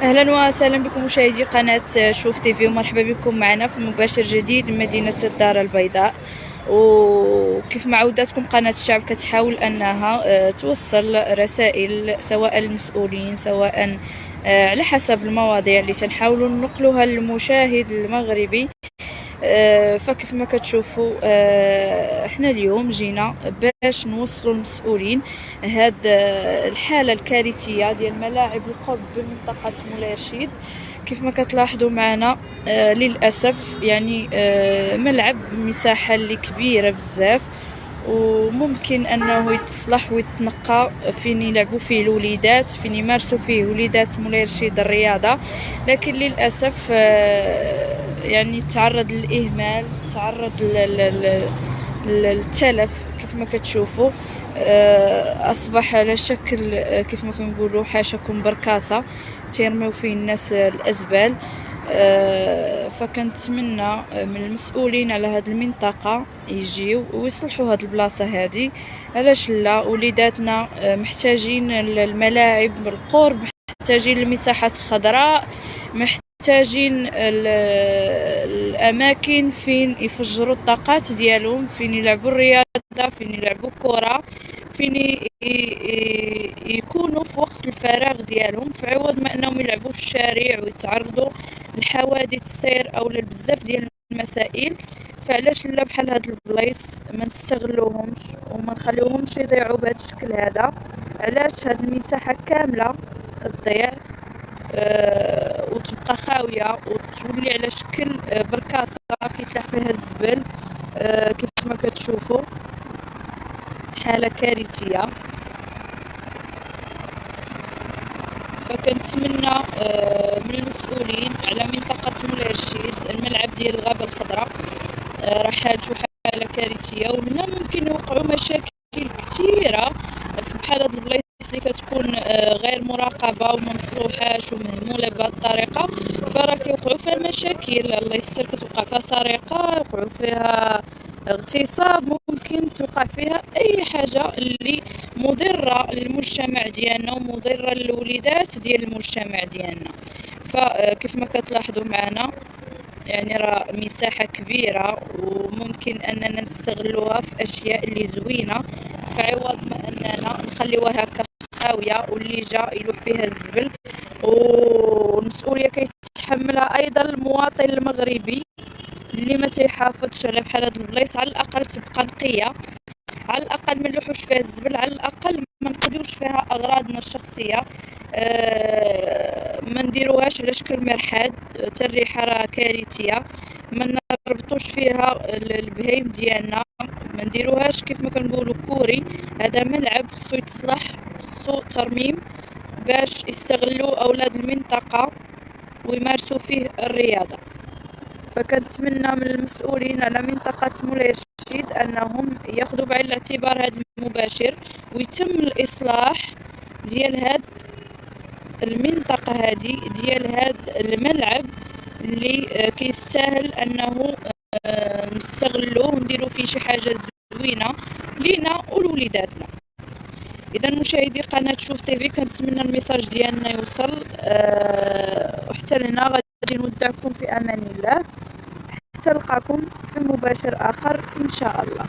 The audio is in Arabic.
اهلا وسهلا بكم مشاهدي قناه شوف تيفي، ومرحبا بكم معنا في مباشر جديد من مدينه الدار البيضاء. وكيف ما عودتكم قناه الشعب كتحاول انها توصل رسائل سواء المسؤولين سواء على حسب المواضيع اللي تنحاولوا ننقلوها للمشاهد المغربي. فكيف ما كتشوفوا احنا اليوم جينا باش نوصلوا المسؤولين هاد الحاله الكارثيه ديال ملاعب القرب بمنطقه مولاي رشيد. كيف ما كتلاحظوا معنا للاسف يعني ملعب مساحه اللي كبيره بزاف، وممكن انه يتصلح ويتنقى فين يلعبوا فيه الوليدات، فين يمارسوا فيه وليدات مولاي رشيد الرياضه. لكن للاسف يعني تعرض للاهمال، تعرض للتلف. كيف ما كتشوفوا اصبح على شكل كيف ما كنقولوا حاشاكم بركاسه تيرميو فيه الناس الازبال. فكنتمنى من المسؤولين على هذه المنطقه يجيو ويصلحوا هذه البلاصه هذه. علاش لا؟ وليداتنا محتاجين الملاعب بالقرب، محتاجين المساحات خضراء، محتاجين الاماكن فين يفجروا الطاقات ديالهم، فين يلعبوا الرياضه، فين يلعبوا كره، فين يكونوا في وقت الفراغ ديالهم، في عوض ما انهم يلعبوا في الشارع ويتعرضوا لحوادث السير او لبزاف ديال المسائل. فعلاش لا بحال هاد البلايص ما نستغلوهمش وما نخليوهمش يضيعوا بهذا الشكل هذا؟ علاش هاد المساحه كامله تضيع وتبقى خاويه وتولي على شكل بركاسه كيطلع فيها الزبل؟ كيف ما كتشوفوا حاله كارثيه. فكنتمنى من المسؤولين على منطقه مولاي رشيد الملعب ديال الغابه الخضراء راه حالته حاله كارثيه، وهنا ممكن يوقعوا مشاكل كثيره في بحال هاد البلايص اللي كتكون غير مراقبه وما مصلوحاش ومهموله بهذه الطريقه. فراه كيوقعوا فيها مشاكل، الله يستر، كتوقع فيها سرقه، يوقعوا فيها اغتصاب، ممكن توقع فيها اي حاجه اللي مضره للمجتمع ديالنا ومضره للوليدات ديال المجتمع ديالنا. فكيف ما كتلاحظوا معنا يعني راه مساحة كبيرة وممكن أننا نستغلوها في أشياء اللي زوينة، فعوض ما أننا نخليوها هكا خاوية واللي جا يلوح فيها الزبل. والمسؤولية كيتحملها أيضا المواطن المغربي اللي ما تيحافظش على بحال هاد البلايص. على الأقل تبقى نقية، على الاقل ما نلوحوش فيها الزبل، على الاقل ما نقضيوش فيها اغراضنا الشخصيه، ما نديروهاش على شكل مرحاض، حتى الريحه راه كارثيه. ما نربطوش فيها البهايم ديالنا، ما نديروهاش كيف ما كنقولوا كوري. هذا ملعب خصو يتصلح، خصو ترميم باش يستغلوا اولاد المنطقه ويمارسوا فيه الرياضه. فكنتمنى من المسؤولين على منطقة مولاي رشيد أنهم ياخذوا بعين الاعتبار هذا المباشر، ويتم الإصلاح ديال هاد المنطقة هذه، ديال هاد الملعب اللي كيستاهل أنه نستغلوه ونديرو فيه شي حاجة زوينة لينا ولوليداتنا. اذا مشاهدي قناه شوف تيفي كنتمنى الميساج ديالنا يوصل. وحتى لهنا غادي نودعكم في امان الله، حتى نلقاكم في مباشر اخر ان شاء الله.